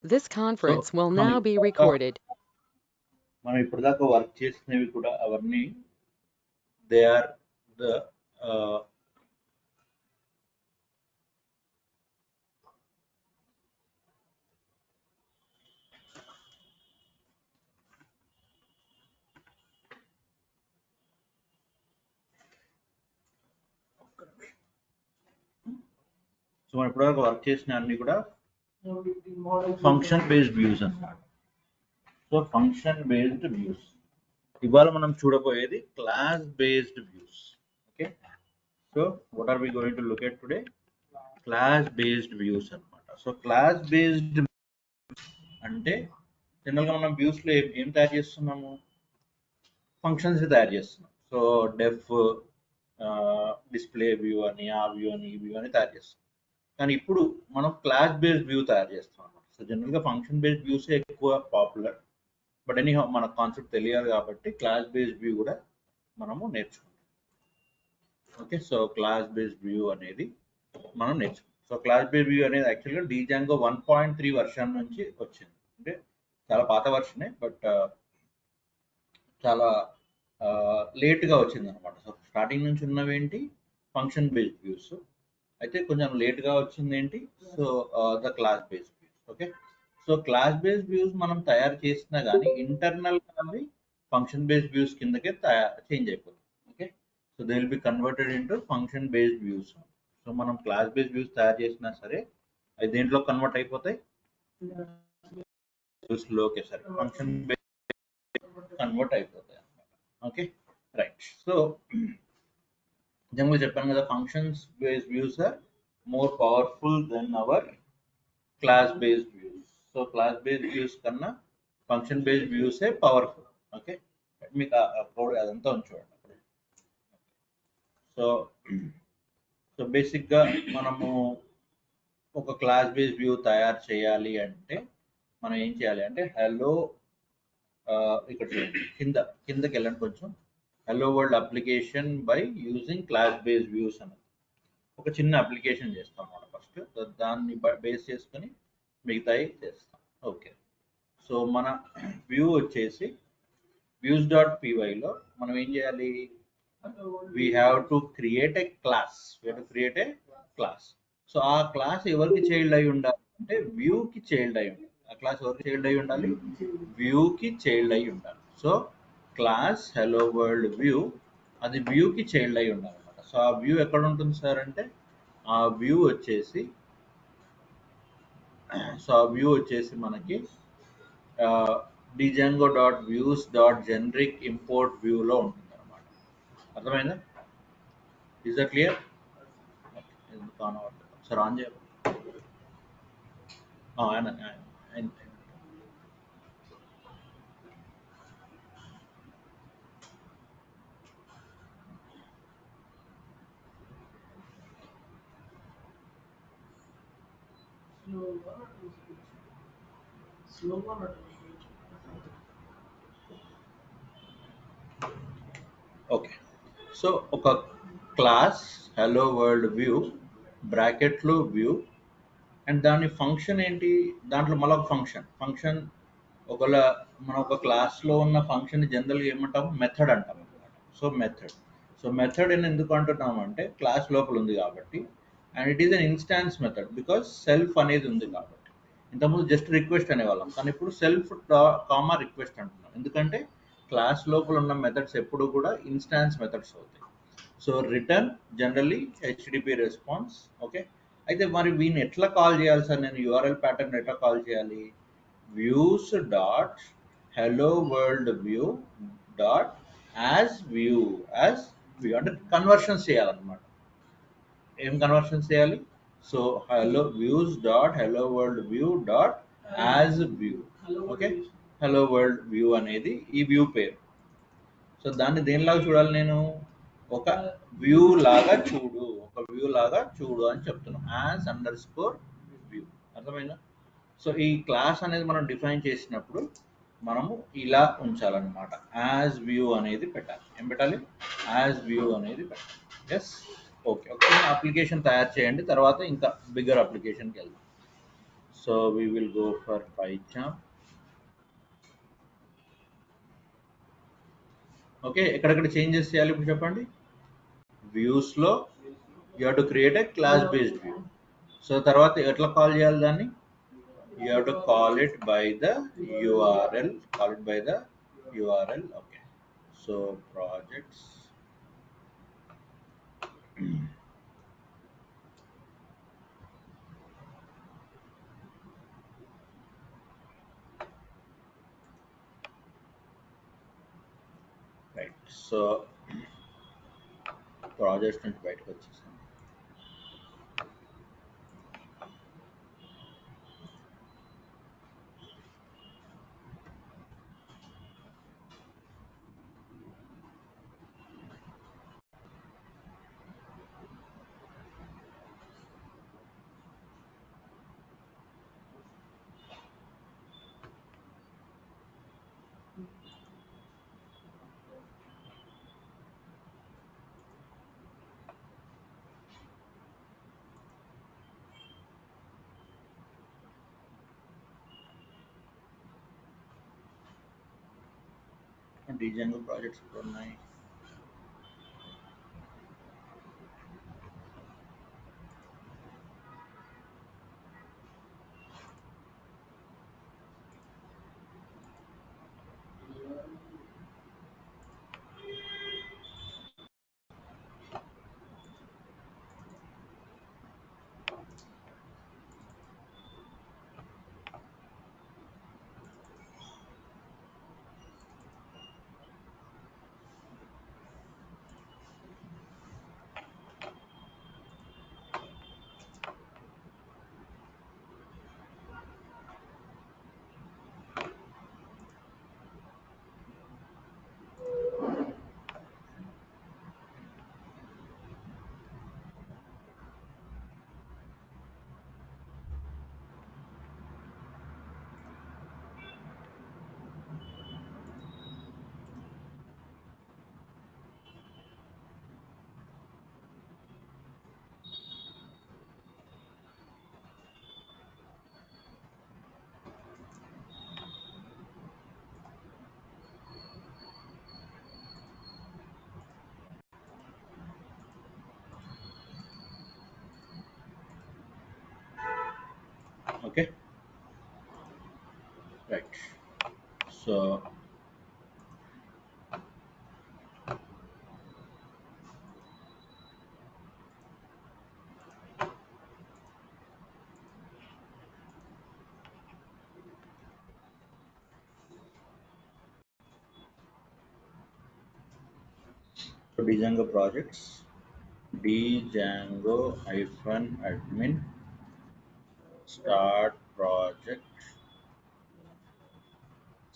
This so conference will మనం now be ఇప్పటిదాకా recorded. Work చేసినవి కూడా అవన్నీ దే ఆర్ ద సో మనం ఇప్పటిదాకా వర్క్ చేసిన అన్ని కూడా ఫంక్షన్ బేస్డ్ వ్యూస్ అన్నమాట. సో ఫంక్షన్ బేస్డ్ వ్యూస్ ఇవాళ మనం చూడబోయేది class based views. Okay, so what are we going to look at today? Class based views అన్నమాట. సో క్లాస్ బేస్డ్ అంటే జనరల్గా మనం వ్యూస్ లో ఏం తయారు చేస్తున్నాము? ఫంక్షన్స్ తయారు చేస్తున్నాం. సో డెఫ్ డిస్ప్లే వ్యూ అని, ఆ వ్యూ అని, ఈ వ్యూ అని తయారు చేస్తాం. కానీ ఇప్పుడు మనం క్లాస్ బేస్డ్ వ్యూ తయారు చేస్తాం అన్నమాట. సో జనరల్గా ఫంక్షన్ బేస్డ్ వ్యూస్ ఎక్కువ పాపులర్, బట్ ఎనీ మన కాన్సెప్ట్ తెలియాలి కాబట్టి క్లాస్ బేస్డ్ వ్యూ కూడా మనము నేర్చుకుంటాం. Okay, so class based view అనేది మనం నేర్చుకుంటాం. సో క్లాస్ బేస్డ్ వ్యూ అనేది యాక్చువల్గా డీజాంగో 1.3 వర్షన్ నుంచి వచ్చింది. అంటే చాలా పాత వర్షనే, బట్ చాలా లేట్గా వచ్చింది అనమాట. సో స్టార్టింగ్ నుంచి ఉన్నవి ఏంటి? Function based views. అయితే కొంచెం లేట్గా వచ్చింది ఏంటి? So the class based views. Okay, so class based views మనం తయారు చేసినా కానీ ఇంటర్నల్ అవి ఫంక్షన్ బేస్డ్ వ్యూస్ కిందకే చేంజ్ అయిపోతుంది. Okay, so they will be converted into function based views. So మనం క్లాస్ బేస్డ్ వ్యూస్ తయారు చేసినా సరే అవి దేంట్లో కన్వర్ట్ అయిపోతాయి? వ్యూస్ లోకే సరే ఫంక్షన్ కన్వర్ట్ అయిపోతాయి అన్నమాట. Okay, right. సో జనరల్గా చెప్పాను కదా, functions based views are more powerful than our class based views. So class based views కన్నా ఫంక్షన్ బేస్డ్ వ్యూసే పవర్ఫుల్. ఓకే, మీకు కోడ్ అదంతా ఉంచుకోండి. సో సో బేసిక్గా మనము ఒక క్లాస్ బేస్డ్ వ్యూ తయారు చేయాలి అంటే మనం ఏం చేయాలి అంటే హలో, ఇక్కడ చూడండి, కిందకి వెళ్ళండి కొంచెం. Hello world application by using class based views అని ఒక చిన్న అప్లికేషన్ చేస్తాం అన్నమాట. ఫస్ట్ దాన్ని బేస్ చేసుకొని మిగతాయి చేస్తాం. ఓకే, సో మన వ్యూ వచ్చేసి వ్యూస్ డాట్ పీవైలో మనం ఏం చేయాలి? We have to create a class. So ఆ క్లాస్ ఎవరికి చైల్డ్ అయి ఉండాలి అంటే వ్యూకి చైల్డ్ అయి ఉండాలి. ఆ క్లాస్ ఎవరికి చైల్డ్ అయి ఉండాలి? వ్యూకి చైల్డ్ అయి ఉండాలి. So class hello world view అది వ్యూకి చైల్డ్ అయి ఉండాలి అనమాట. సో ఆ వ్యూ ఎక్కడ ఉంటుంది సార్ అంటే ఆ వ్యూ వచ్చేసి మనకి Django dot views dot generic import వ్యూలో ఉంటుంది అనమాట. అర్థమైందా? Is that clear? ఎందుకు ఆన్ అవ్వట్లేదు? ఒకసారి ఆన్ చేయాలి. ఆయన ఓకే, సో ఒక క్లాస్ హలో వరల్డ్ వ్యూ బ్రాకెట్లో వ్యూ అండ్ దాని ఫంక్షన్ ఏంటి? దాంట్లో మళ్ళీ ఒక ఫంక్షన్ ఒకవేళ మనం ఒక క్లాస్లో ఉన్న ఫంక్షన్ జనరల్గా ఏమంటాము? మెథడ్ అంటాం అనమాట. సో మెథడ్ అని ఎందుకు అంటున్నాము అంటే క్లాస్ లోపల ఉంది కాబట్టి, and it is an instance method because self అనేది ఉంది కాబట్టి. ఇంతకుముందు జస్ట్ రిక్వెస్ట్ అనేవాళ్ళం, కానీ ఇప్పుడు సెల్ఫ్ కామా రిక్వెస్ట్ అంటున్నాం. ఎందుకంటే క్లాస్ లోపల ఉన్న మెథడ్స్ ఎప్పుడు కూడా ఇన్స్టాన్స్ మెథడ్స్ అవుతాయి. So return generally HDP response. Okay, అయితే మరి వీని ఎట్లా కాల్ చేయాలి సార్? నేను యూఆర్ఎల్ ప్యాటర్న్ ఎట్లా కాల్ చేయాలి? Views dot hello world view dot as view అంటే కన్వర్షన్స్ చేయాలన్నమాట. ఏం కన్వర్షన్స్ చేయాలి? So hello views dot hello world view dot as view. Okay, hello world view అనేది ఈ వ్యూ పేరు. సో దాన్ని దేనిలాగా చూడాలి? నేను ఒక వ్యూ లాగా చూడు అని చెప్తున్నాను. As under score view. అర్థమైందా? సో ఈ క్లాస్ అనేది మనం డిఫైన్ చేసినప్పుడు మనము ఇలా ఉంచాలన్నమాట. యాజ్ వ్యూ అనేది పెట్టాలి. ఏం పెట్టాలి? యాజ్ వ్యూ అనేది పెట్టాలి. Yes, okay. ఒక చిన్న అప్లికేషన్ తయారు చేయండి, తర్వాత ఇంకా బిగ్గర్ అప్లికేషన్కి వెళ్దాం. So we will go for PyCharm. Okay, ఎక్కడెక్కడ చేంజెస్ చేయాలి ఇప్పుడు చెప్పండి. వ్యూస్ లో you have to create a class based view. So తర్వాత ఎట్లా కాల్ చేయాలి దాన్ని? You have to call it by the URL. Call it by the URL. Okay, so projects. Right, so projects నుంచి బయటకు వచ్చేసాను. డిజంగో ప్రాజెక్ట్స్ ఇప్పుడు ఉన్నాయి. Okay, right. So Django projects, Django hyphen admin start project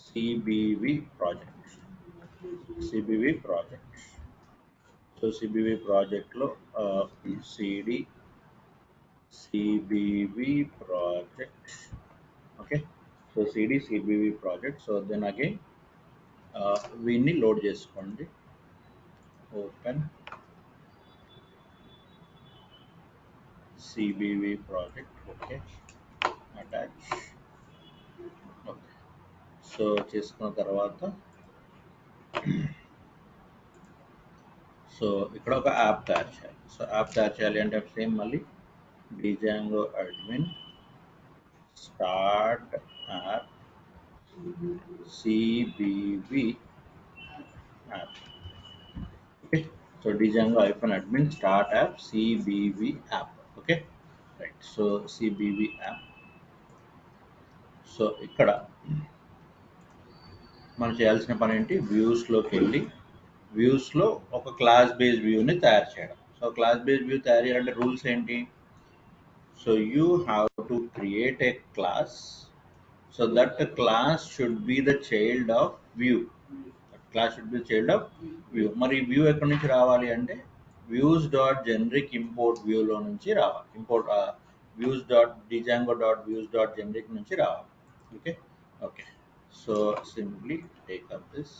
CBV project. CBV project. So CBV project lo CD CBV project. Okay. So CD CBV project. So then again వీన్ని load చేసుకోండి. Open CBV project. Okay, attach. Okay, so చేసుకున్న తర్వాత so ఇక్కడ ఒక app తయారు చేయాలి. So app తయారు చేయాలి అంటే సేమ్ మళ్ళీ Django admin start app CBV app. Okay, so Django hyphen admin start app CBV app. Okay, right. So CBV app. So ఇక్కడ మనం చేయాల్సిన పని ఏంటి? వ్యూస్లోకి వెళ్ళి వ్యూస్లో ఒక క్లాస్ బేస్డ్ వ్యూని తయారు చేయడం. సో క్లాస్ బేస్డ్ వ్యూ తయారు చేయాలంటే రూల్స్ ఏంటి? So you have to create a class. So that class should be the child of view. That class should be the child of view. మరి view ఎక్కడి నుంచి రావాలి అంటే వ్యూస్ డాట్ జనరిక్ ఇంపోర్ట్ వ్యూలో నుంచి రావాలి. Import views dot Django dot views dot generic నుంచి రావాలి. Okay, okay. So simply take up this.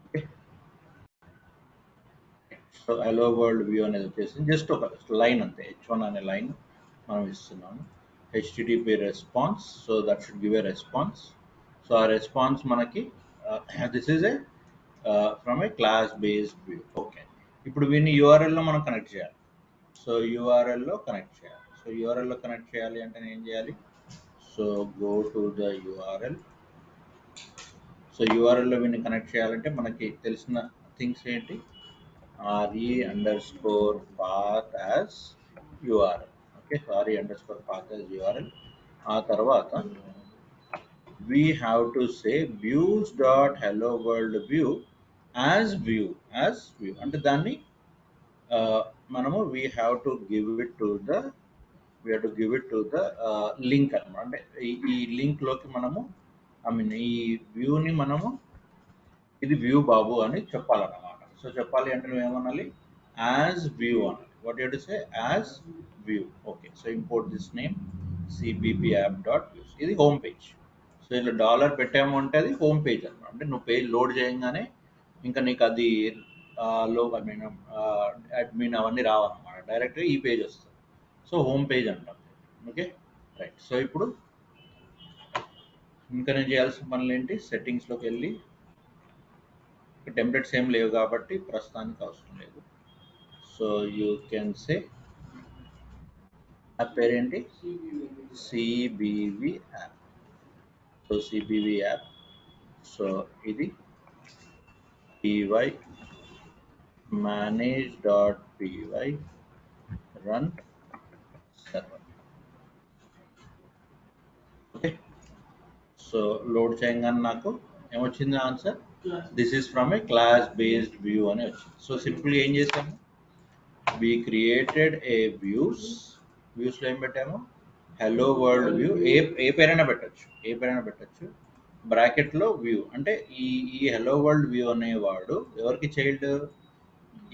Okay, so hello world view అనేది వచ్చేసి జస్ట్ ఒక లైన్ అంతే, H1 అనే లైన్ మనం ఇస్తున్నాము. HTTP response, so that should give a response. So ఆ రెస్పాన్స్ మనకి this is a from a class based view. Okay, ఇప్పుడు వీడిని యూఆర్ఎల్లో మనం కనెక్ట్ చేయాలి. సో యూఆర్ఎల్లో కనెక్ట్ చేయాలి. సో యూఆర్ఎల్లో కనెక్ట్ చేయాలి అంటే నేను ఏం చేయాలి? So go to the URL. So యూఆర్ఎల్లో వీడిని కనెక్ట్ చేయాలంటే మనకి తెలిసిన థింగ్స్ ఏంటి? re_path as URL. Okay, so re_path as URL. ఆ తర్వాత we have to say views.hello world view as view అంటే దాన్ని మనము we have to give it to the link అన్నమాట. అంటే ఈ లింక్ లోకి మనము ఈ వ్యూని మనము ఇది వ్యూ బాబు అని చెప్పాలన్నమాట. సో చెప్పాలి అంటే నువ్వు ఏమనాలి? యాజ్ వ్యూ అనాలి. What you to say? As view. Okay, so import this name CBP app dot views. ఇది హోమ్ పేజ్. సో ఇలా డాలర్ పెట్టాము అంటే అది హోమ్ పేజ్ అనమాట. అంటే నువ్వు పేజ్ లోడ్ చేయగానే ఇంకా నీకు అది లో అడ్మిన్ అవన్నీ రావన్నమాట. డైరెక్ట్గా ఈ పేజ్ వస్తుంది. సో హోమ్ పేజ్ అంటాం. Okay, right. సో ఇప్పుడు ఇంకా నేను చేయాల్సిన పనులు ఏంటి? సెట్టింగ్స్లోకి వెళ్ళి టెంప్లెట్స్ ఏం లేవు కాబట్టి ప్రస్తుతానికి అవసరం లేదు. So you can say app పేరేంటి? CBV app. So CBV app. So ఇది py manage.py run server. Okay, so load చేయగానే నాకు ఏమొచ్చింది answer? This is from a class based view అని వచ్చింది. సో సింపుల్గా ఏం చేసాము? we created a వ్యూస్లో ఏం పెట్టాము? Hello world view. ఏ పేరైనా పెట్టచ్చు. బ్రాకెట్లో వ్యూ అంటే ఈ హలో వరల్డ్ వ్యూ అనేవాడు ఎవరికి చైల్డ్?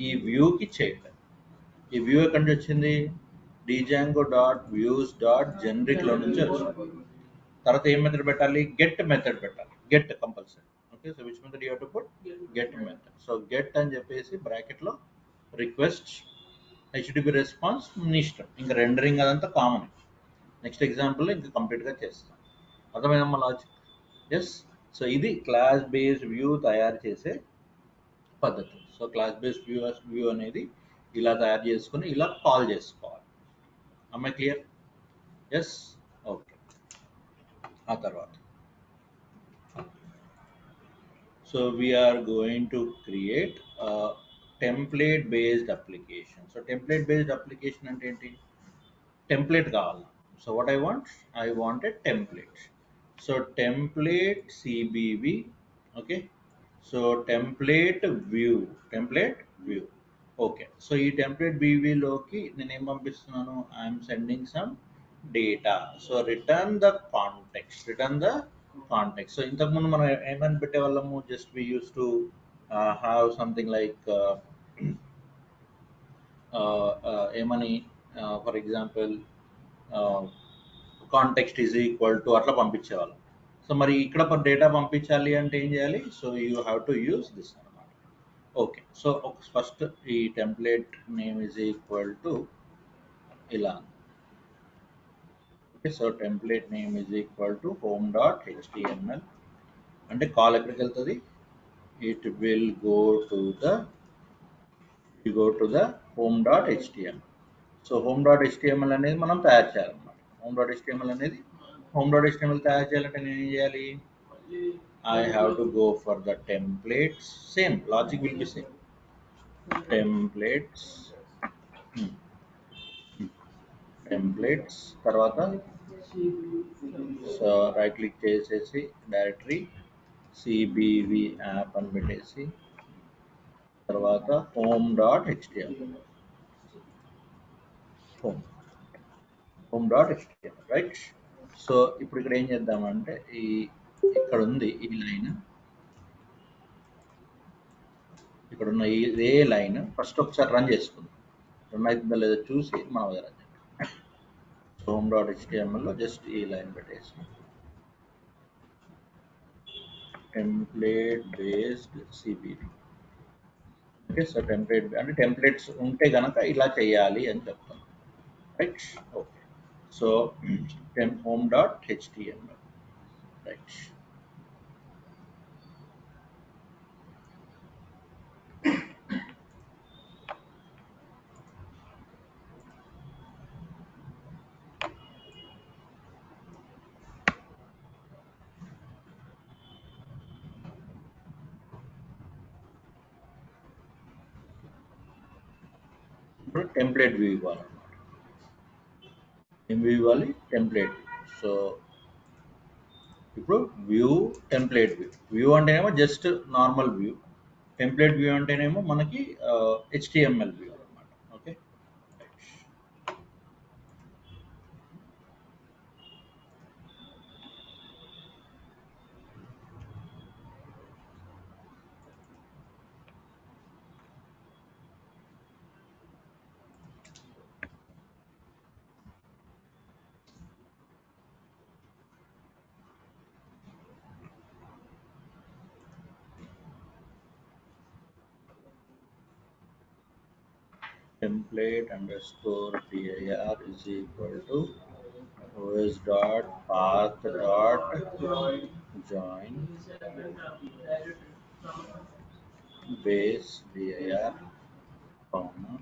ఈ వ్యూకి చైల్డ్. ఈ వ్యూ ఎక్కడి నుంచి వచ్చింది? django.views.generic లో నుంచి వచ్చింది. తర్వాత ఏం మెథడ్ పెట్టాలి? గెట్ మెథడ్ పెట్టాలి. Get compulsory. Okay, so which method you have to put? Get method. So get అని చెప్పేసి బ్రాకెట్లో రిక్వెస్ట్ హెచ్టిటిపి రెస్పాన్స్ మీ ఇష్టం. ఇంకా రెండరింగ్ అదంతా కామన్. నెక్స్ట్ ఎగ్జాంపుల్లో ఇంకా కంప్లీట్గా చేస్తాం. అర్థమైందమ్మా లాజిక్? ఎస్. సో ఇది క్లాస్ బేస్డ్ వ్యూ తయారు చేసే పద్ధతి. సో క్లాస్ బేస్డ్ వ్యూ అనేది ఇలా తయారు చేసుకుని ఇలా కాల్ చేసుకోవాలి. అమ్మాయి క్లియర్? ఎస్. ఓకే, ఆ తర్వాత so we're going to create template based application. So template based application అంటే ఏంటి? టెంప్లేట్ కావాలి. So what I want a template. So template CBV. Okay, so template view. Okay, so ఈ template బీవీలోకి నేను ఏం పంపిస్తున్నాను? I'm sending some data. So return the context. So ఇంతకుముందు మనం ఏమని పెట్టేవాళ్ళము? Just we used to have something like ఏమని, for example context is equal to అట్లా పంపించేవాళ్ళం. సో మరి ఇక్కడ డేటా పంపించాలి అంటే ఏం చేయాలి? So you have to use this అనమాట. ఓకే, సో ఫస్ట్ ఈ template name is equal to ఇలా. Okay, so template name is equal to home.html. అంటే కాల్ ఎక్కడికి వెళ్తుంది? It will go to the home.html. So home.html అనేది మనం తయారు చేయాలన్నమాట. home.html తయారు చేయాలంటే నేను ఏం చేయాలి? I have to go for the templates. Same logic will be same. Templates తర్వాత సో రైట్ క్లిక్ చేసేసి డైరెక్టరీ సిబివి యాప్ అని పెట్టేసి తర్వాత home.html రైట్. సో ఇప్పుడు ఇక్కడ ఏం చేద్దామంటే ఇక్కడ ఉంది ఈ లైన్, ఇక్కడ ఉన్న ఇదే లైన్ ఫస్ట్ ఒకసారి రన్ చేసుకుందాం. రన్ అవుతుందో లేదో చూసి మనం రన్ చేద్దాం. home.html లో జస్ట్ ఈ లైన్ పెట్టేసి template based CBV. Okay, so templates ఉంటే కనుక ఇలా చేయాలి అని చెప్తాను. Right. Okay, so home dot html, right. ఇప్పుడు టెంప్లెట్ వ్యూ ఇవ్వాలన్నమాట. ఏం వ్యూ ఇవ్వాలి? టెంప్లెట్. సో ఇప్పుడు వ్యూ, టెంప్లెట్ వ్యూ. వ్యూ అంటేనేమో just normal view. Template view అంటేనేమో మనకి హెచ్టిఎంఎల్ వ్యూ అనమాట. Okay. Template underscore dir is equal to os dot path dot join base dir comma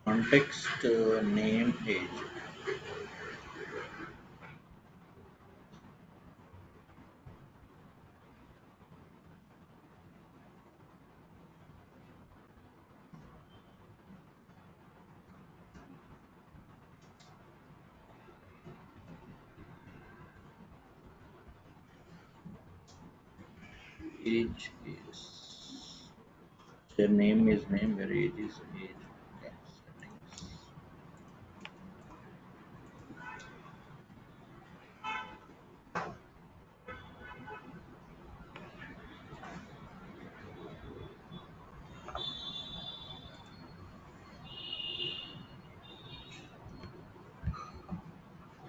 context name age. Age is, their name is name, where age is age. Okay, settings.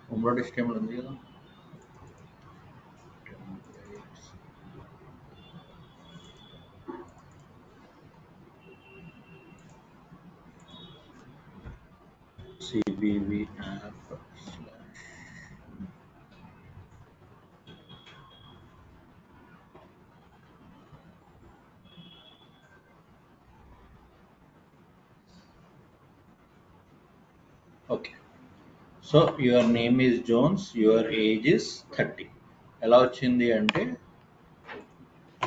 Home dot html ఉంది కదా. cbv app slash. Okay. So your name is Jones, your age is 30. ఎలా వచ్చింది అంటే,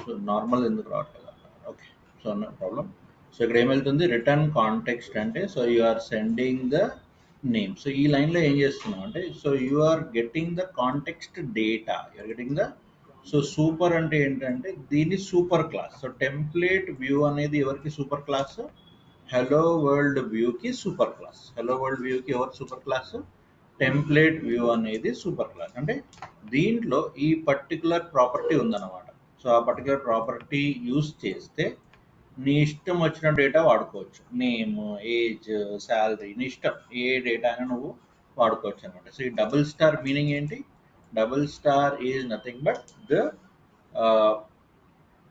సో normal ఎందుకు రావట్లేదు? Okay, so no problem. So ఇక్కడ ఏమవుతుంది, రిటర్న్ కాంటెక్స్ట్ అంటే, so you are sending the name. So ఈ లైన్లో ఏం చేస్తున్నాం అంటే, so you are getting the context data, you're getting the. So super అంటే ఏంటంటే దీన్ని super class. So template view అనేది ఎవరికి సూపర్ క్లాస్? హలో వరల్డ్ వ్యూకి సూపర్ క్లాస్. హలో వరల్డ్ వ్యూకి ఎవరు సూపర్ క్లాస్? టెంప్లేట్ వ్యూ అనేది సూపర్ క్లాస్. అంటే దీంట్లో ఈ పర్టికులర్ ప్రాపర్టీ ఉందన్నమాట. సో ఆ పర్టికులర్ ప్రాపర్టీ యూస్ చేస్తే నీ ఇష్టం వచ్చిన డేటా వాడుకోవచ్చు. నేమ్, ఏజ్, శాలరీ, నీ ఇష్టం ఏ డేటా అయినా నువ్వు వాడుకోవచ్చు అనమాట. సో ఈ డబుల్ స్టార్ మీనింగ్ ఏంటి? Double star is nothing but the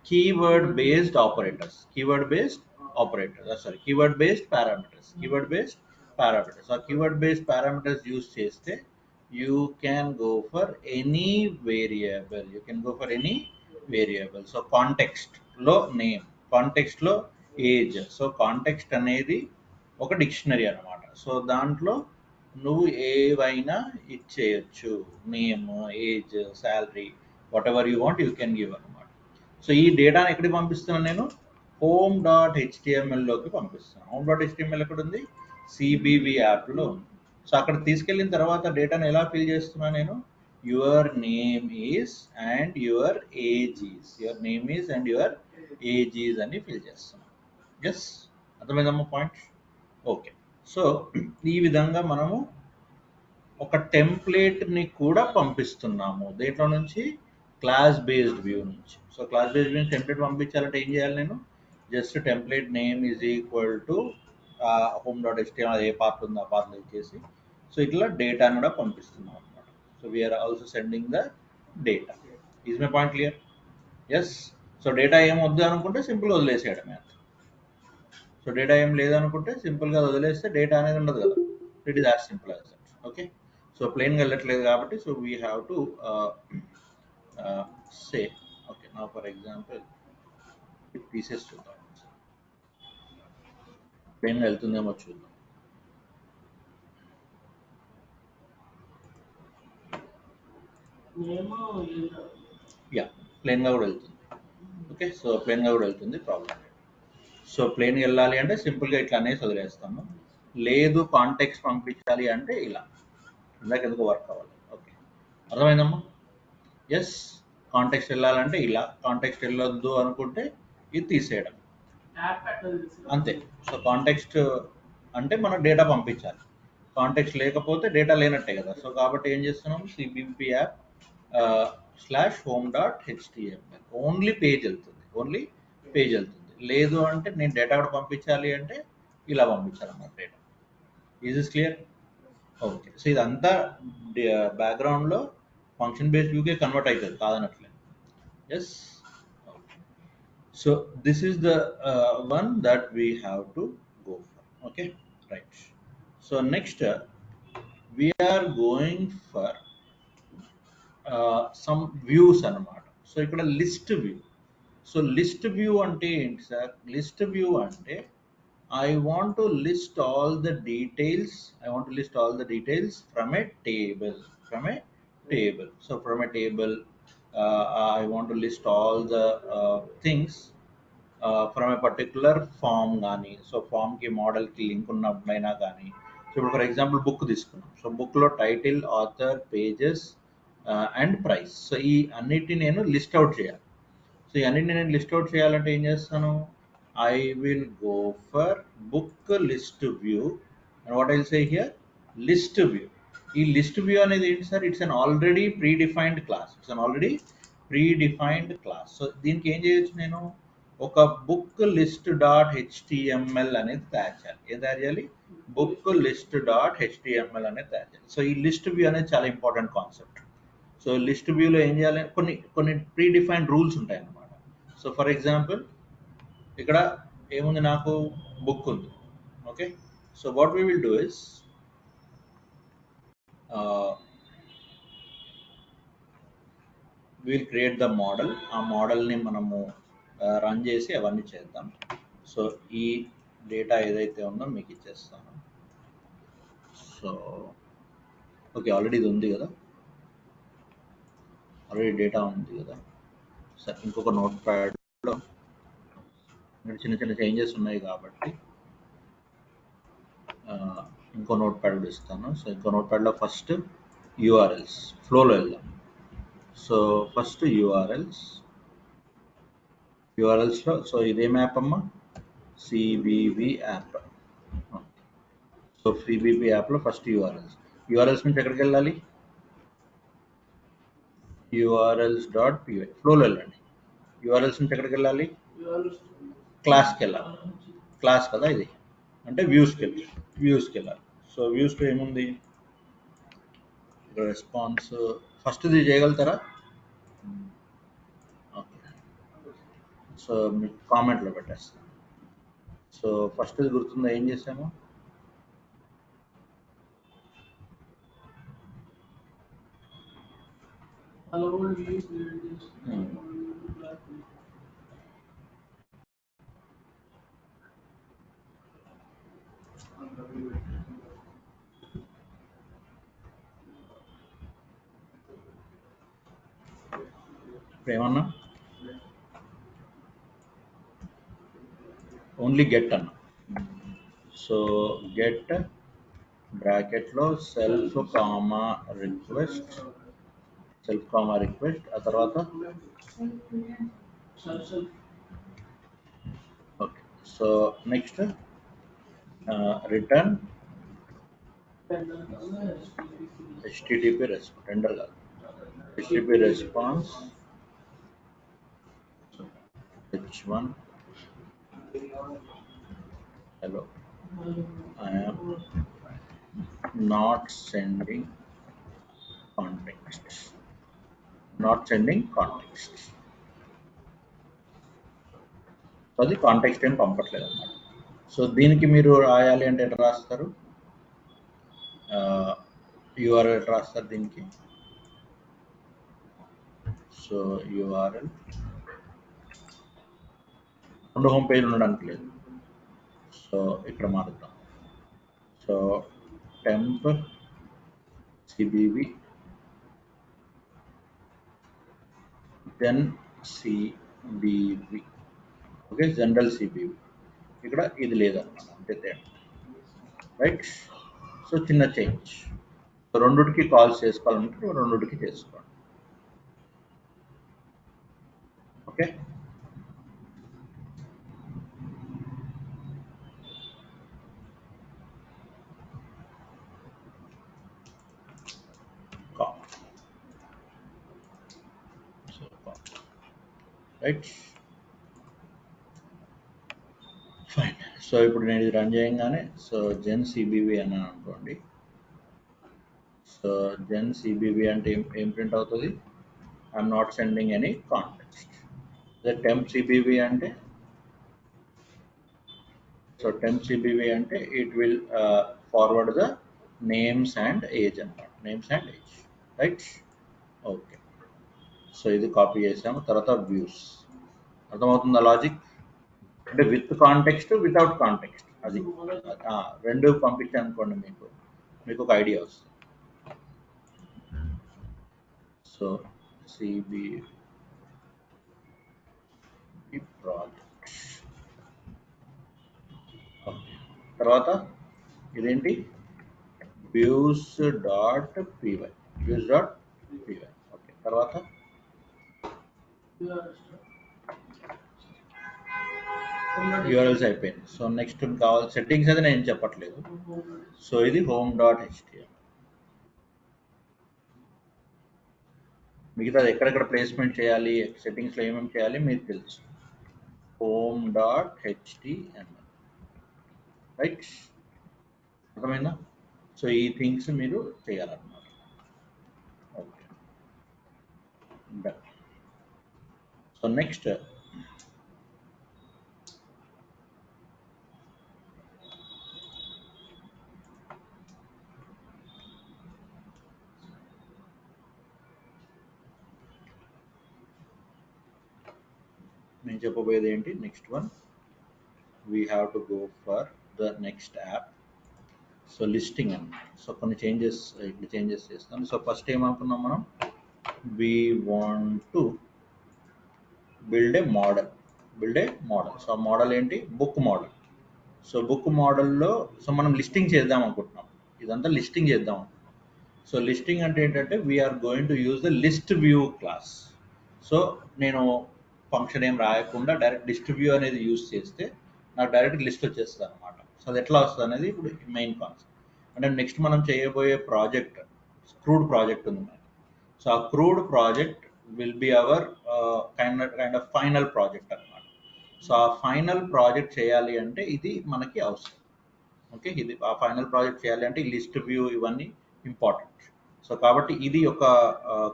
keyword based operators, keyword based operators, sorry, keyword based parameters, keyword based parameters. So keyword based parameters use cheste, you can go for any variable, you can go for any variable. So context lo name, context lo age. So context అనేది ఒక dictionary అన్నమాట. So దాంట్లో నువ్వు ఏవైనా ఇచ్చేయచ్చు, name, age, salary, whatever you want you can give అనమాట. So ఈ డేటాని ఎక్కడికి పంపిస్తున్నాను నేను? హోమ్ డాట్ హెచ్టిఎంఎల్లోకి పంపిస్తున్నాను. హోమ్ డాట్ హెచ్టిఎంఎల్ ఎక్కడ ఉంది? సిబివి యాప్లో ఉంది. సో అక్కడ తీసుకెళ్ళిన తర్వాత డేటాను ఎలా ఫిల్ చేస్తున్నాను నేను? Your name is and your age is, your name is and your age is అని ఫిల్ చేస్తున్నాను. ఎస్, అర్థమైందమ్మా పాయింట్? ఓకే. సో ఈ విధంగా మనము ఒక టెంప్లేట్ని కూడా పంపిస్తున్నాము దేంట్లో నుంచి? క్లాస్ బేస్డ్ వ్యూ నుంచి. So class based view template పంపించాలంటే ఏం చేయాలి నేను? Just template name is equal to home dot HTML A part ఉందో ఆ పార్ట్లో ఇచ్చేసి, సో ఇట్లా డేటాను కూడా పంపిస్తున్నాం అనమాట. So we're also sending the data. Is my point clear? Yes. So data ఏం వద్దు అనుకుంటే సింపుల్గా వదిలేసేయడం అంతే. సో డేటా ఏం లేదనుకుంటే సింపుల్గా వదిలేస్తే డేటా అనేది ఉండదు కదా. It is as simple as that. Okay. So ప్లెయిన్గా వెళ్ళట్లేదు కాబట్టి, so we have to say. Okay, నా ఫర్ ఎగ్జాంపుల్ పీసెస్ చూద్దాం. ప్లెయిన్గా వెళ్తుందేమో చూద్దాం. యా, ప్లెయిన్గా కూడా వెళ్తుంది. ఓకే, సో ప్లెయిన్గా కూడా వెళ్తుంది, ప్రాబ్లం. సో ప్లెయిన్గా వెళ్ళాలి అంటే సింపుల్గా ఇట్లా అనేసి వదిలేస్తాము. లేదు కాంటెక్స్ట్ పంపించాలి అంటే ఇలా, ఇందాక ఎందుకు వర్క్ అవ్వాలి. ఓకే, అర్థమైందమ్మా? ఎస్. కాంటెక్స్ట్ వెళ్ళాలంటే ఇలా, కాంటెక్స్ట్ వెళ్ళొద్దు అనుకుంటే ఇది తీసేయడం అంతే. సో కాంటెక్స్ట్ అంటే మనం డేటా పంపించాలి, కాంటెక్స్ట్ లేకపోతే డేటా లేనట్టే కదా. సో కాబట్టి ఏం చేస్తున్నాం? CBP app slash home dot HTML, only page వెళ్తుంది, ఓన్లీ పేజ్ వెళ్తుంది. లేదు అంటే నేను డేటా కూడా పంపించాలి అంటే ఇలా పంపించాలన్నమాట data. Is is clear? Okay. So ఇదంతా బ్యాక్గ్రౌండ్లో ఫంక్షన్ బేస్డ్ వ్యూకే కన్వర్ట్ అవుతుంది, కాదనట్లేదు. Yes. So this is the one that we have to go for. Okay, right. So next we are going for some views అన్నమాట. So ఇక్కడ list view. So list view అంటే ఏంటి sir? List view అంటే I want to list all the details. I want to list all the details from a table. From a table. So from a table, I want to list all the things from a particular form కానీ. So ఫామ్కి మోడల్కి link ఉన్నప్పుడైనా కానీ. So ఇప్పుడు for example book తీసుకున్నాం. So బుక్లో title, author, pages and price. So ఈ అన్నిటిని నేను లిస్ట్ అవుట్ చేయాలి. సో ఈ అన్నిటిని నేను లిస్ట్ అవుట్ చేయాలంటే ఏం చేస్తాను? I will go for book list view and what I will say here? List view. ఈ లిస్ట్ వ్యూ అనేది ఏంటి sir? It's an already pre defined class. It's an already pre defined class. So దీనికి ఏం చేయొచ్చు నేను? ఒక book list dot HTML అనేది తయారు చేయాలి. ఏం తయారు చేయాలి? బుక్ లిస్ట్ డాట్ హెచ్టిఎంఎల్ అనేది తయారు చేయాలి. సో ఈ లిస్ట్ వ్యూ అనేది చాలా ఇంపార్టెంట్ కాన్సెప్ట్. సో లిస్ట్ వ్యూలో ఏం చేయాలి? కొన్ని కొన్ని ప్రీ డిఫైన్డ్ రూల్స్ ఉంటాయి అన్నమాట. సో ఫర్ ఎగ్జాంపుల్ ఇక్కడ ఏముంది? నాకు బుక్ ఉంది. Okay. So what we will do is will create the model. ఆ మోడల్ని మనము రన్ చేసి అవన్నీ చేద్దాం. సో ఈ డేటా ఏదైతే ఉందో మీకు ఇచ్చేస్తాను. సో ఓకే, ఆల్రెడీ ఇది ఉంది కదా, ఆల్రెడీ డేటా ఉంది కదా. సరే, ఇంకొక నోట్ ప్యాడ్లో చిన్న చిన్న చేంజెస్ ఉన్నాయి కాబట్టి ఆ, ఇంకో నోట్ ప్యాడ్ కూడా ఇస్తాను. సో ఇంకో నోట్ ప్యాడ్లో ఫస్ట్ యూఆర్ఎల్స్ ఫ్లోలో వెళ్దాం. సో ఫస్ట్ యూఆర్ఎల్స్లో సో ఇదేం యాప్ అమ్మా? CBV app. సో సిబివి యాప్లో ఫస్ట్ యూఆర్ఎల్స్ నుంచి ఎక్కడికి వెళ్ళాలి? యూఆర్ఎల్స్ డాట్ పివై ఫ్లోలో వెళ్ళండి. యూఆర్ఎల్స్ నుంచి ఎక్కడికి వెళ్ళాలి? క్లాస్కి వెళ్ళాలి. క్లాస్ కదా ఇది, అంటే వ్యూస్కి వెళ్ళాలి. సో వ్యూస్లో ఏముంది? రెస్పాన్స్ ఫస్ట్ ఇది చేయగలుగుతారా? ఓకే, సో మీకు కామెంట్లో పెట్టేస్తాను. సో ఫస్ట్ ఇది గుర్తుందా ఏం చేసాము? ఇప్పుడు ఏమన్నా ఓన్లీ గెట్ అన్న. సో గెట్ బ్రాకెట్లో సెల్ఫ్ కామా రిక్వెస్ట్ ఆ తర్వాత okay. So next return http response render కాదు, http response h1 hello, I am not sending context. అది కాంటెక్స్ట్ ఏం పంపట్లేదు అన్నమాట. సో దీనికి మీరు రాయాలి అంటే ఎట్లా రాస్తారు? యూఆర్ఎల్ రాస్తారు దీనికి. సో యూఆర్ఎల్ రెండు హోమ్ పేజ్ ఉండడానికి లేదు. సో ఇక్కడ మారుద్దాం. So temp CBV then CBV. Okay, general CBV. ఇక్కడ ఇది లేదన్నమాట, అంతే తేడా, రైట్? సో చిన్న చేంజ్. సో రెండుకి కాల్స్ చేసుకోవాలంటే రెండుకి చేసుకోండి. Okay, right, fine. సో ఇప్పుడు నేను ఇది రన్ చేయగానే సో జెన్ సిబివి అని అనుకోండి. సో జెన్ సిబివి అంటే ఏం ప్రింట్ అవుతుంది? I'm not sending any context. Temp CBV అంటే సో టెంప్ సిబివి అంటే it will forward the names and age అన్నమాట, names and age, right? Okay, so ఇది కాపీ చేసాము. తర్వాత వ్యూస్. అర్థమవుతుందా లాజిక్? అంటే విత్ కాంటెక్స్ట్ వితౌట్ కాంటెక్స్ట్, అది రెండు పంపించాను అనుకోండి, మీకు ఒక ఐడియా వస్తుంది. So CB project. ఓకే, తర్వాత ఇదేంటి? Views dot PY. ఓకే, తర్వాత యూఆర్ఎల్స్ అయిపోయింది. సో నెక్స్ట్ కావాలి సెట్టింగ్స్, అది నేను చెప్పట్లేదు. సో ఇది హోమ్ డాట్ హెచ్టిఎం. మిగతాది ఎక్కడెక్కడ ప్లేస్మెంట్ చేయాలి, సెట్టింగ్స్లో ఏమేమి చేయాలి మీకు తెలుసు. Home dot HTML, right? అర్థమైందా? సో ఈ థింగ్స్ మీరు చేయాలన్నమాట. Okay, done. సో నెక్స్ట్ నేను చెప్పబోయేది ఏంటి next one, we have to go for the next app. So listing అన్నమాట. సో కొన్ని చేంజెస్ ఇట్లా చేంజెస్ చేస్తాను. సో ఫస్ట్ ఏమనుకున్నాం మనం, we want to build a model. So ఆ మోడల్ ఏంటి, బుక్ మోడల్. సో బుక్ మోడల్లో సో మనం లిస్టింగ్ చేద్దాం అనుకుంటున్నాం, ఇదంతా లిస్టింగ్ చేద్దాం. సో లిస్టింగ్ అంటే ఏంటంటే we're going to use the list view class. So నేను ఫంక్షన్ ఏం రాయకుండా డైరెక్ట్ లిస్ట్ వ్యూ అనేది యూజ్ చేస్తే నాకు డైరెక్ట్ లిస్ట్ వచ్చేస్తుంది అనమాట. సో అది ఎట్లా వస్తుంది అనేది ఇప్పుడు మెయిన్ కాన్సెప్ట్. అంటే నెక్స్ట్ మనం చేయబోయే ప్రాజెక్ట్ క్రూడ్ ప్రాజెక్ట్ ఉంది మనకి. సో ఆ crude project will be hour kind of final project అనమాట. సో ఆ ఫైనల్ ప్రాజెక్ట్ చేయాలి అంటే ఇది మనకి అవసరం. ఓకే, ఇది ఆ ఫైనల్ ప్రాజెక్ట్ చేయాలి అంటే ఈ లిస్ట్ వ్యూ ఇవన్నీ ఇంపార్టెంట్. సో కాబట్టి ఇది ఒక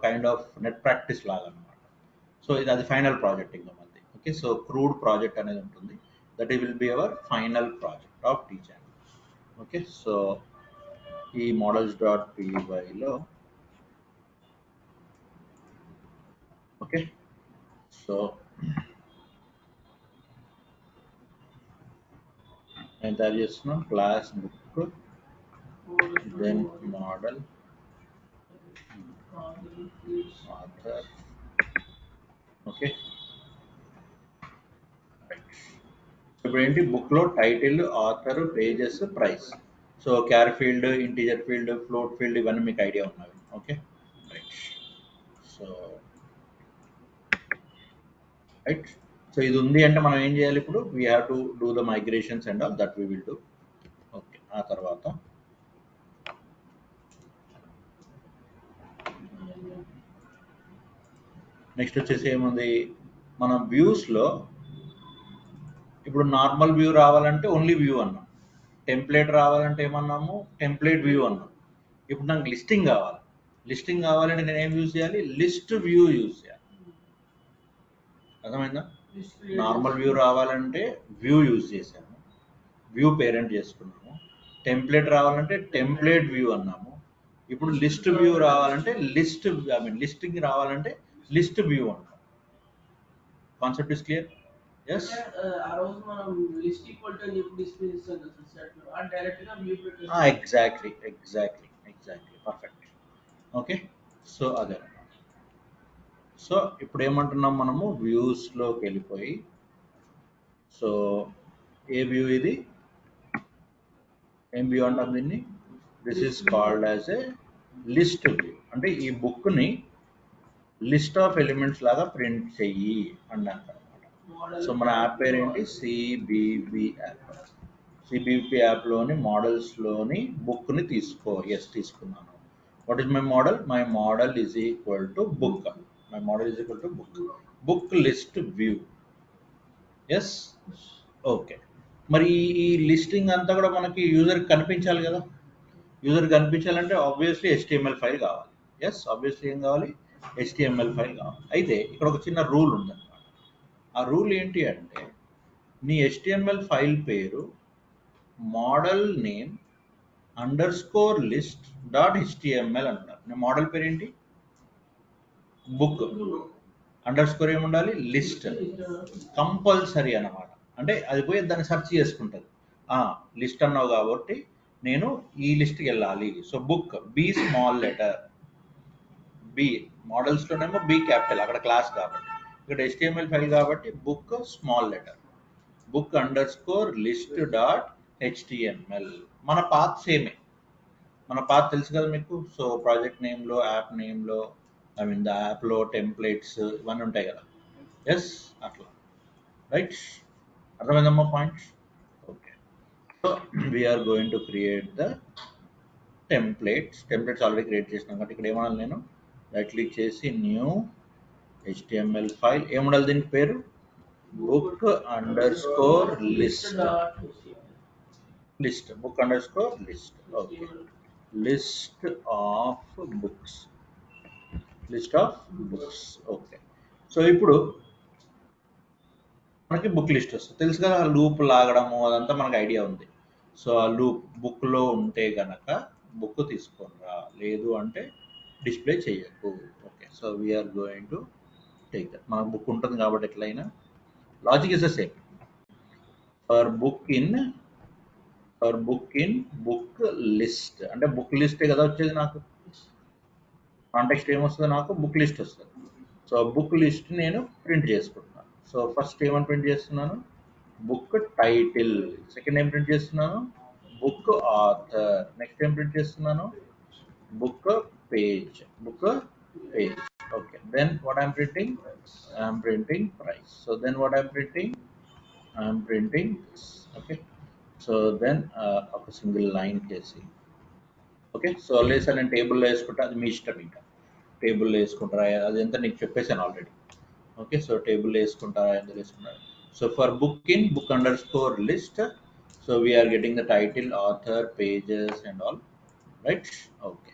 కైండ్ ఆఫ్ నెట్ ప్రాక్టీస్ లాగా అనమాట. సో ఇది అది ఫైనల్ ప్రాజెక్ట్ ఇంకా మంది. ఓకే, సో క్రూడ్ ప్రాజెక్ట్ అనేది ఉంటుంది, దట్ ఈ will be our final project of teacher. Okay, so ఈ మోడల్స్ డాట్ పీవైలో ఓకే, సో నేను తయారు చేస్తున్నాను class book, then model, author. Okay, ఇప్పుడు ఏంటి బుక్లో title, author, pages, price. So char field, integer field, float field ఇవన్నీ మీకు ఐడియా ఉన్నవి. Okay right. So right, so ఇది ఉంది అంటే మనం ఏం చేయాలి ఇప్పుడు, we have to do the migrations and all that we will do. Okay, ఆ తర్వాత నెక్స్ట్ వచ్చేసి ఏముంది, మన వ్యూస్లో ఇప్పుడు నార్మల్ వ్యూ రావాలంటే ఓన్లీ వ్యూ అన్నాం, టెంప్లేట్ రావాలంటే ఏమన్నాము, టెంప్లేట్ వ్యూ అన్నాం. ఇప్పుడు నాకు లిస్టింగ్ కావాలి. లిస్టింగ్ కావాలంటే నేను ఏం యూజ్ చేయాలి, లిస్ట్ వ్యూ యూజ్ చేయాలి. అర్థమైందా? నార్మల్ వ్యూ రావాలంటే వ్యూ యూజ్ చేసాము, వ్యూ పేరెంట్ చేసుకున్నాము. టెంప్లేట్ రావాలంటే టెంప్లేట్ వ్యూ అన్నాము. ఇప్పుడు లిస్ట్ వ్యూ రావాలంటే లిస్ట్, ఐ మీన్ లిస్టింగ్ రావాలంటే లిస్ట్ వ్యూ అంటాం. Concept is clear? Yes, exactly perfect. Okay, so అదే. సో ఇప్పుడు ఏమంటున్నాం మనము, వ్యూస్లోకి వెళ్ళిపోయి, సో ఏ వ్యూ ఇది, ఏం వ్యూ అంటాం దీన్ని, this is called as a list view. అంటే ఈ బుక్ని లిస్ట్ ఆఫ్ ఎలిమెంట్స్ లాగా ప్రింట్ చెయ్యి అన్నాక అనమాట. సో మన యాప్ పేరు ఏంటి, సిబిబి యాప్. సిబిపి యాప్లోని మోడల్స్లోని బుక్ని తీసుకో. ఎస్, తీసుకున్నాను. What is my model, my model is equal to book. My model is equal to book, book list view. Yes, okay. మరి ఈ లిస్టింగ్ అంతా కూడా మనకి యూజర్కి కనిపించాలి కదా. యూజర్ కనిపించాలంటే ఆబ్వియస్లీ HTML ఫైల్ కావాలి. ఎస్, ఆబ్వియస్లీ ఏం కావాలి, HTML ఫైల్ కావాలి. అయితే ఇక్కడ ఒక చిన్న రూల్ ఉందన్నమాట. ఆ రూల్ ఏంటి అంటే, నీ HTML ఫైల్ పేరు మోడల్ నేమ్ _list.html అంటారు. నీ మోడల్ పేరు ఏంటి, బుక్, అండర్స్కోర్ ఏముండాలి, లిస్ట్, కంపల్సరీ అన్నమాట. అంటే అది పోయి దాన్ని సెర్చ్ చేసుకుంటుంది. లిస్ట్ అన్నావు కాబట్టి నేను ఈ లిస్ట్కి వెళ్ళాలి. So book, b small letter, b మోడల్స్లోనేమో బి క్యాపిటల్, అక్కడ క్లాస్ కాబట్టి. ఇక్కడ HTML ఫైల్ కాబట్టి book small letter, book _list.html. మన పాత్ సేమే, మన పాత్ తెలుసు కదా మీకు. సో ప్రాజెక్ట్ నేమ్లో, యాప్ నేమ్లో, ఐ మీన్ ద యాప్లో టెంప్లెట్స్ ఇవన్నీ ఉంటాయి కదా. ఎస్, అట్లా. రైట్, అర్థమైందమ్మా points? Okay, so we're going to create the templates already create చేసినాం కాబట్టి ఇక్కడ ఏమనాలి, నేను రైట్ క్లిక్ చేసి న్యూ HTML ఫైల్, ఏముండాలి దీనికి పేరు, book underscore list, book underscore list. Okay, list of books, okay. So ఇప్పుడు మనకి బుక్ లిస్ట్ వస్తుంది, తెలుసు కదా. లూప్ లాగడము అదంతా మనకు ఐడియా ఉంది. సో ఆ లూప్ బుక్లో ఉంటే గనక బుక్ తీసుకొనిరా, లేదు అంటే డిస్ప్లే చేయకు. Okay, so we're going to take that. మన బుక్ ఉంటుంది కాబట్టి ఎట్లయినా Logic is the same. For book in book list అంటే బుక్ లిస్టే కదా వచ్చేది నాకు. కాంటెక్స్ట్ ఏమొస్తుంది నాకు బుక్ లిస్ట్ వస్తుంది. సో బుక్ లిస్ట్ నేను ప్రింట్ చేసుకుంటున్నాను. సో ఫస్ట్ ఏమని ప్రింట్ చేస్తున్నాను, బుక్ టైటిల్. సెకండ్ ఏం ప్రింట్ చేస్తున్నాను, బుక్ ఆథర్. నెక్స్ట్ ఏం ప్రింట్ చేస్తున్నాను, book page. Okay, then what I'm printing, I'm printing price. So then what I'm printing, I'm printing this. Okay, so then ఒక single line చేసి, okay. So లేసా నేను టేబుల్లో వేసుకుంటా, అది మీ ఇష్టం. ఇంకా టేబుల్లో వేసుకుంటారా అది ఎంత నీకు చెప్పేసాను ఆల్రెడీ. ఓకే, సో టేబుల్ వేసుకుంటారా ఎందుకు వేసుకుంటారా. So for book in book underscore list, so we're getting the title, author, pages and all, right. Okay,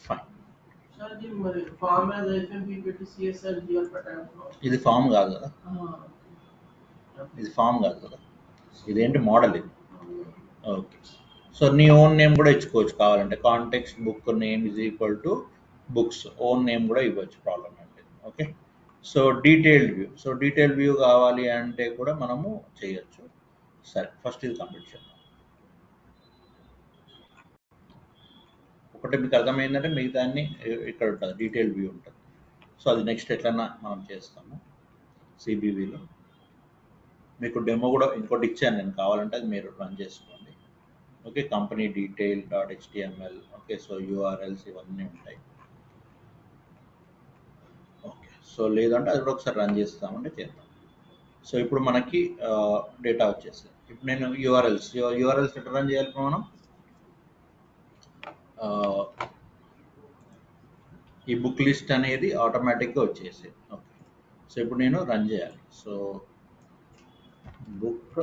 fine. ఇది ఫామ్ కాదు కదా, ఇది ఫామ్ కాదు కదా, ఇదేంటి మోడల్ ఇది. ఓకే, సో నీ ఓన్ నేమ్ కూడా ఇచ్చుకోవచ్చు కావాలంటే. Context book name is equal to books own name కూడా ఇవ్వచ్చు, ప్రాబ్లం అంటే. Okay, so detailed view, so detailed view కావాలి అంటే కూడా మనము చేయొచ్చు. సరే, ఫస్ట్ ఇది కంప్లీట్ చేద్దాం. ఒకటి మీకు అర్థమైందంటే మిగతాన్ని ఇక్కడ ఉంటుంది, డీటెయిల్డ్ వ్యూ ఉంటుంది. సో అది నెక్స్ట్ ఎట్లన్నా మనం చేస్తాము సిబివిలో. మీకు డెమో కూడా ఇంకోటి ఇచ్చాను నేను, కావాలంటే అది మీరు రన్ చేసుకోండి. Okay, company detail dot HTML. Okay, so URLs ఇవన్నీ ఉంటాయి. ఓకే, సో లేదంటే అది కూడా ఒకసారి రన్ చేస్తామంటే చేద్దాం. సో ఇప్పుడు మనకి డేటా వచ్చేసింది. ఇప్పుడు నేను యూఆర్ఎల్స్ ఎట్లా రన్ చేయాలి మనం, ఈ బుక్ లిస్ట్ అనేది ఆటోమేటిక్గా వచ్చేసేది. ఓకే, సో ఇప్పుడు నేను రన్ చేయాలి. So book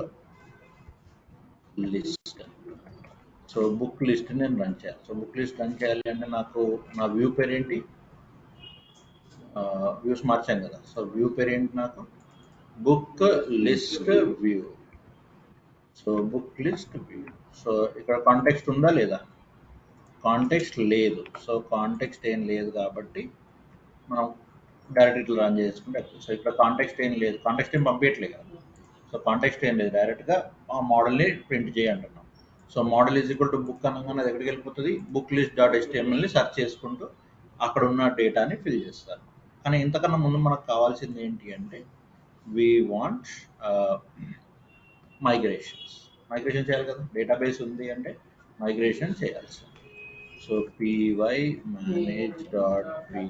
list, so book list నేను రన్ చేయాలి. సో బుక్ లిస్ట్ రన్ చేయాలి అంటే నాకు నా వ్యూ పేరు ఏంటి, వ్యూస్ మార్చాను కదా. సో వ్యూ పేరు ఏంటి నాకు, book list view. So book list view. So ఇక్కడ కాంటెక్స్ట్ ఉందా లేదా, కాంటెక్స్ట్ లేదు. సో కాంటెక్స్ట్ ఏం లేదు కాబట్టి మనం డైరెక్ట్ ఇట్లా రన్ చేసుకుంటే. సో ఇక్కడ కాంటెక్స్ట్ ఏం లేదు, కాంటెక్స్ట్ ఏం పంపించట్లేదు కదా. సో కాంటెక్స్ట్ ఏం లేదు, డైరెక్ట్గా ఆ మోడల్ని ప్రింట్ చేయంటున్నాం. So model is equal to book అనగానే అది ఎక్కడికి వెళ్ళిపోతుంది, బుక్ లిస్ట్ డాట్ హెచ్టిఎంఎల్ని సెర్చ్ చేసుకుంటూ అక్కడ ఉన్న డేటాని ఫిల్ చేస్తారు. కానీ ఇంతకన్నా ముందు మనకు కావాల్సింది ఏంటి అంటే, వీ వాంట్ మైగ్రేషన్ చేయాలి కదా. డేటాబేస్ ఉంది అంటే మైగ్రేషన్ చేయాల్సి. So py manage dot py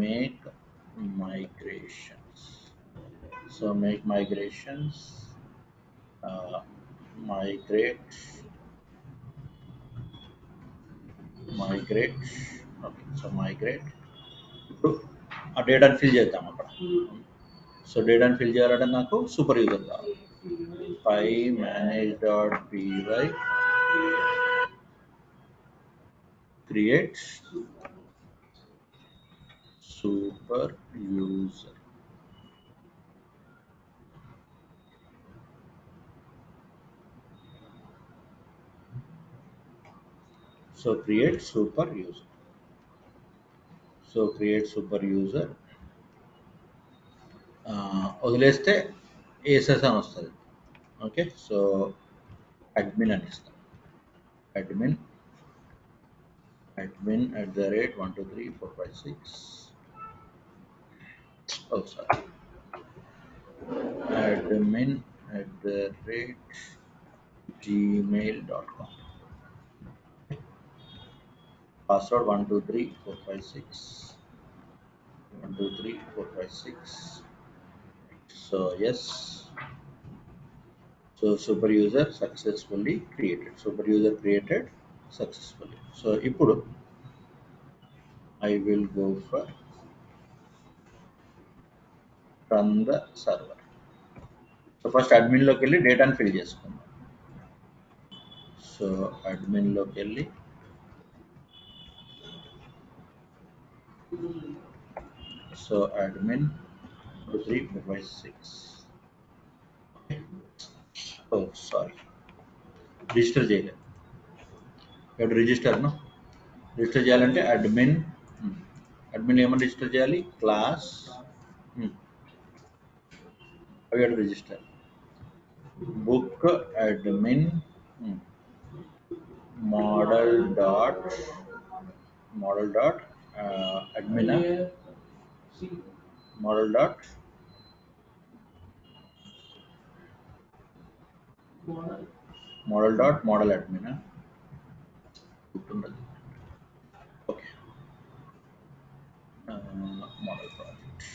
make migrations. So make migrations, migrate. Okay, so migrate. ఇప్పుడు ఆ డేటాని ఫిల్ చేద్దాం అక్కడ. సో డేటాని ఫిల్ చేయాలంటే నాకు సూపర్ యూజర్ కావాలి. py manage dot py create super user. So create super user. So create super user. వదిలేస్తే ఏసెస్ అని వస్తుంది. ఓకే, సో అడ్మిన్ అని ఇస్తాం. Admin @12345 oh sorry admin@gmail.com. Password 123456. So yes, so super user successfully created. So ఇప్పుడు I will go for run the server. So first అడ్మిన్లోకి వెళ్ళి డేటాని fill చేసుకుందాం. సో అడ్మిన్లోకి వెళ్ళి so admin 23456. oh sorry, register చేయలేదు. రిజిస్టర్ చేయాలంటే admin అడ్మిన్ ఏమని రిజిస్టర్ చేయాలి? క్లాస్ అవి register book admin model dot admin model dot model admin గుర్తుండదు. Okay model project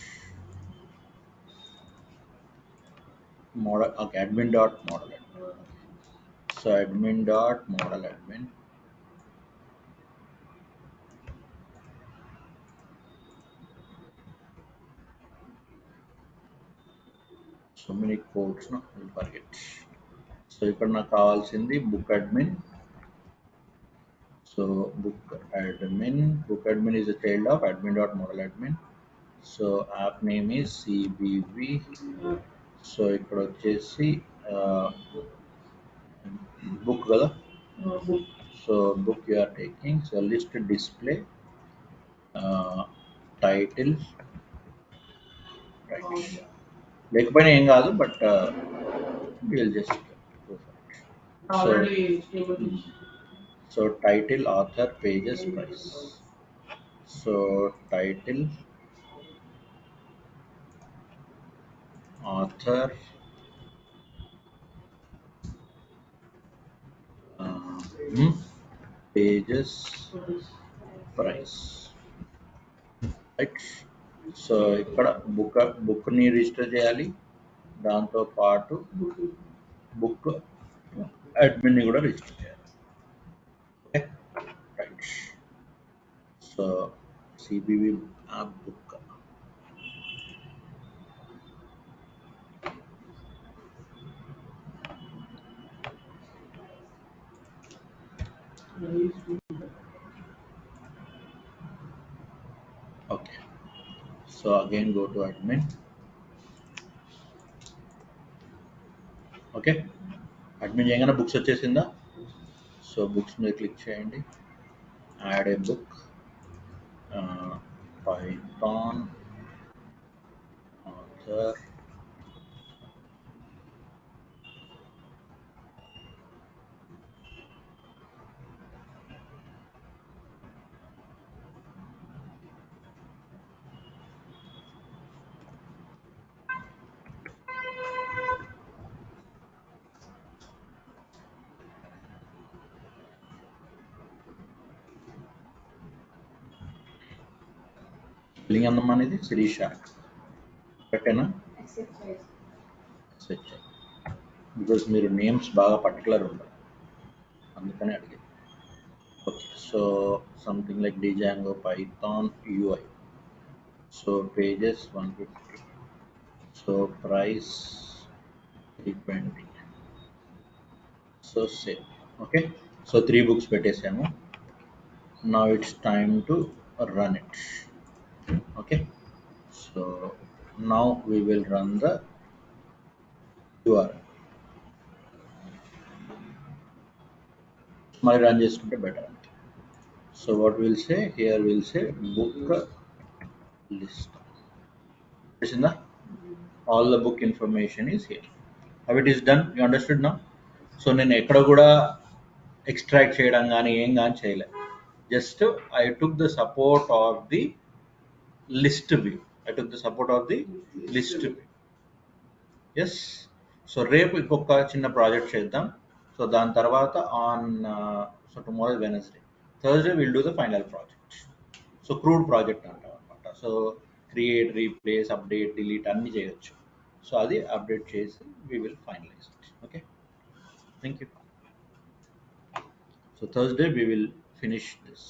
model okay admin dot model admin. So admin dot model admin. So many codes, no, I'll forget. So ఇక్కడ నాకు కావాల్సింది book admin. So book admin is a child of admin dot model admin. So app name is CBV. So ఇక్కడ వచ్చేసి book కదా. So book you are taking. So list display title right లేకపోయినా ఏం కాదు but will just so title author pages price. So title author pages price right. So ఇక్కడ బుక్ని register చేయాలి, దాంతో పాటు బుక్ అడ్మిన్ని కూడా రిజిస్టర్ చేయాలి. Okay right. So CBV app book okay. So again go to admin. Okay admin చేయగానే books వచ్చేసిందా? So books మీద క్లిక్ చేయండి, యాడ్ ఏ బుక్, పైథాన్ ఆథర్ స్పెల్లింగ్ అందమ్మా అనేది శిరీష కరెక్టేనా? బికాస్ మీరు నేమ్స్ బాగా పర్టికులర్ ఉంటారు అందుకని అడిగాను. Okay so something like Django Python UI. So pages 150. So price 320. So same. Okay so 3 books పెట్టేసాము. Now it's time to run it. Okay so now we will run the URL. మళ్ళీ run చేసుకుంటే better. So what will say here, will say book list. తెలిసిందా? All the book information is here. How it is done, you understood నా? So నేను ఎక్కడ కూడా extract చేయడం కానీ ఏం కానీ చేయలే. Just I took the support of the list view. Yes. So రేపు ఇంకొక చిన్న ప్రాజెక్ట్ చేద్దాం. సో దాని తర్వాత on so tomorrow Wednesday, Thursday will do the final project. So crud project అంటాం అనమాట. So create, replace, update, delete అన్నీ చేయొచ్చు. సో అది అప్డేట్ చేసి we will finalize it. Okay thank you. So Thursday we will finish this.